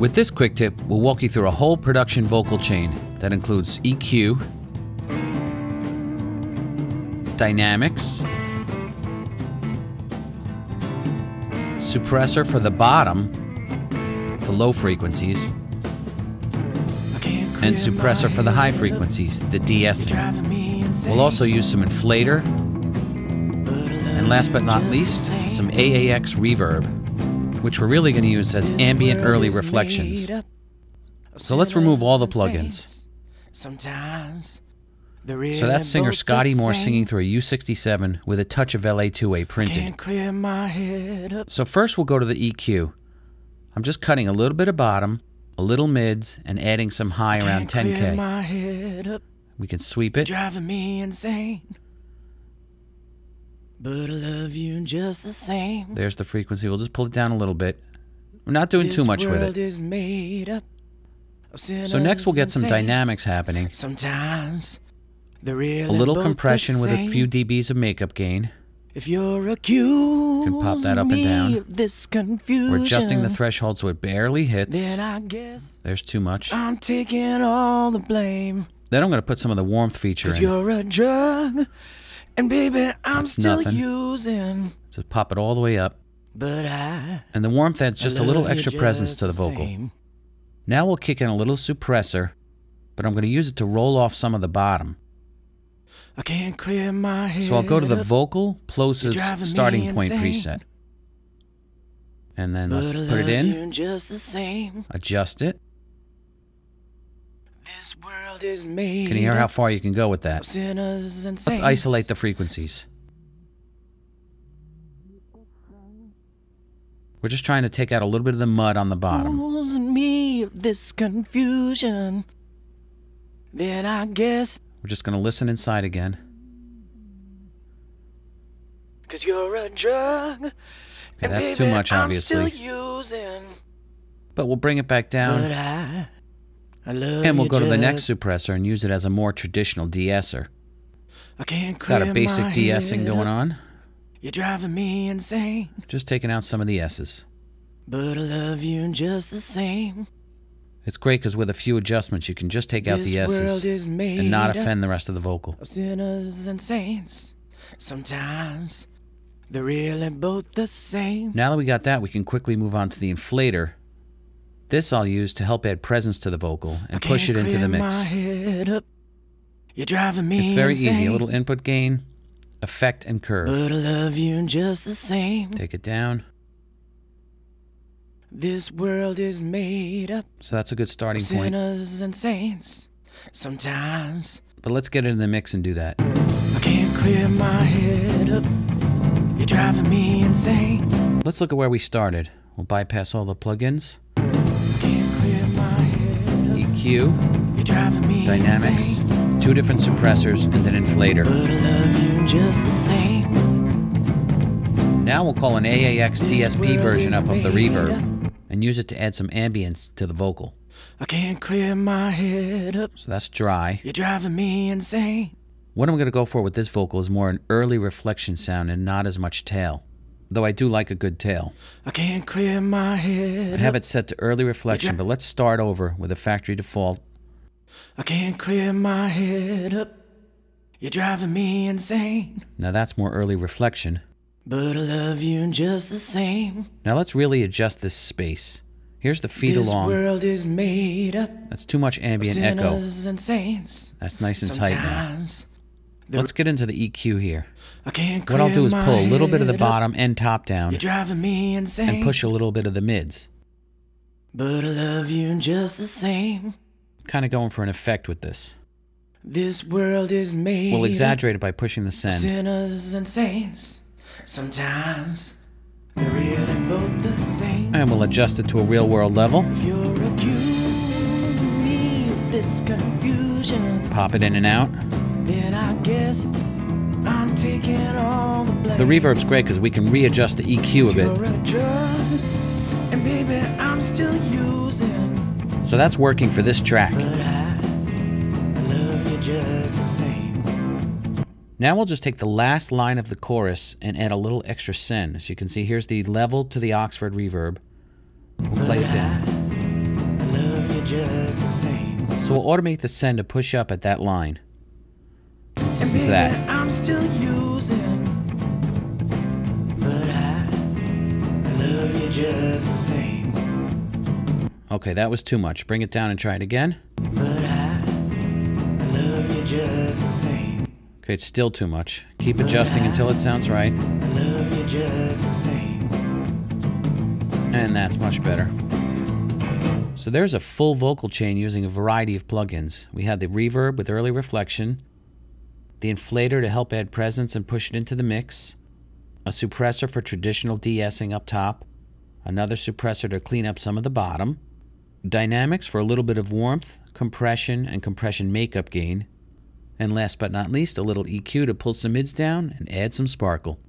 With this quick tip, we'll walk you through a whole production vocal chain that includes EQ, dynamics, suppressor for the bottom, the low frequencies, and suppressor for the high frequencies, the de-essing. We'll also use some inflator, and last but not least, some AAX reverb, which we're really going to use as ambient early reflections. So let's remove all the plugins. So that's singer Scotty Moore singing through a U67 with a touch of LA2A printing. So first we'll go to the EQ. I'm just cutting a little bit of bottom, a little mids, and adding some high around 10K. We can sweep it. Driving me insane. But I love you just the same. There's the frequency. We'll just pull it down a little bit. We're not doing too much with it. So next we'll get some dynamics happening. Sometimes a little compression with a few dBs of makeup gain. If you're accused, you can pop that up and down. This confusion, we're adjusting the threshold so it barely hits. Then I guess there's too much. I'm taking all the blame. Then I'm going to put some of the warmth feature in. 'Cause you're a drug, and baby, I'm That's still nothing. using. So pop it all the way up. But and the warmth adds just a little extra presence to the vocal. Same. Now we'll kick in a little suppressor, but I'm going to use it to roll off some of the bottom. I can't clear my head. So I'll go to the vocal plosives starting point preset. And then let's put it in. Just the same. Adjust it. This world is made. Can you hear how far you can go with that? Sinners and Let's saints. isolate the frequencies. We're just trying to take out a little bit of the mud on the bottom. Me of this confusion. Then I guess we're just going to listen inside again. 'Cause you're a drug. Okay, and that's baby, too much, obviously. I'm still using. But we'll bring it back down. But I love and we'll you go to the just. next suppressor and use it as a more traditional de-esser. I can't Got a clear basic my de-essing head going up. on. You're driving me insane. Just taking out some of the S's. But I love you just the same. It's great because with a few adjustments you can just take out the S's and not offend the rest of the vocal. Of sinners and saints. Sometimes they're really both the same. Now that we got that, we can quickly move on to the inflator. This I'll use to help add presence to the vocal and push it into the mix. You're driving me it's very insane. easy. A little input gain, effect, and curve. But I love you just the same. Take it down. This world is made up. So that's a good starting point. Sinners and saints. Sometimes. But let's get it in the mix and do that. I can't clear my head up. You're driving me insane. Let's look at where we started. We'll bypass all the plugins. I can't clear my head up. EQ, You're driving me dynamics, insane. 2 different suppressors, and an inflator. But I love you just the same. Now we'll call an AAX DSP version up of the reverb and use it to add some ambience to the vocal. I can't clear my head up. So that's dry. You're driving me insane. What I'm going to go for with this vocal is more an early reflection sound and not as much tail. Though I do like a good tail. I can't clear my head I have it set to early reflection, but let's start over with a factory default. I can't clear my head up. You're driving me insane. Now that's more early reflection. But I love you just the same. Now let's really adjust this space. Here's the feed along. This world is made up. That's too much ambient echo. And saints. That's nice and tight now. Sometimes Let's get into the EQ here. I can't What I'll do is pull a little bit of the head bottom and top down You're driving me insane. and push a little bit of the mids. But I love you just the same. Kind of going for an effect with this. This world is made We'll exaggerate it by pushing the send. Sinners and saints. Sometimes they're really both the same. And we'll adjust it to a real world level. If you're accusing me of this confusion, Pop it in and out. then I guess I'm taking all the blame. The reverb's great because we can readjust the EQ a You're bit. a drug, and baby, I'm still using. So that's working for this track. But I love you just the same. Now we'll just take the last line of the chorus and add a little extra send. As you can see, here's the level to the Oxford reverb. We'll play it down. just the same. So we'll automate the send to push up at that line. Let's listen to that. I'm still using, but I love you just the same. Okay, that was too much. Bring it down and try it again. But I love you just the same. Okay, it's still too much. Keep adjusting until it sounds right. I love you just the same. And that's much better. So there's a full vocal chain using a variety of plugins. We had the reverb with early reflection, the inflator to help add presence and push it into the mix, a suppressor for traditional de-essing up top, another suppressor to clean up some of the bottom, dynamics for a little bit of warmth, compression, and compression makeup gain, and last but not least, a little EQ to pull some mids down and add some sparkle.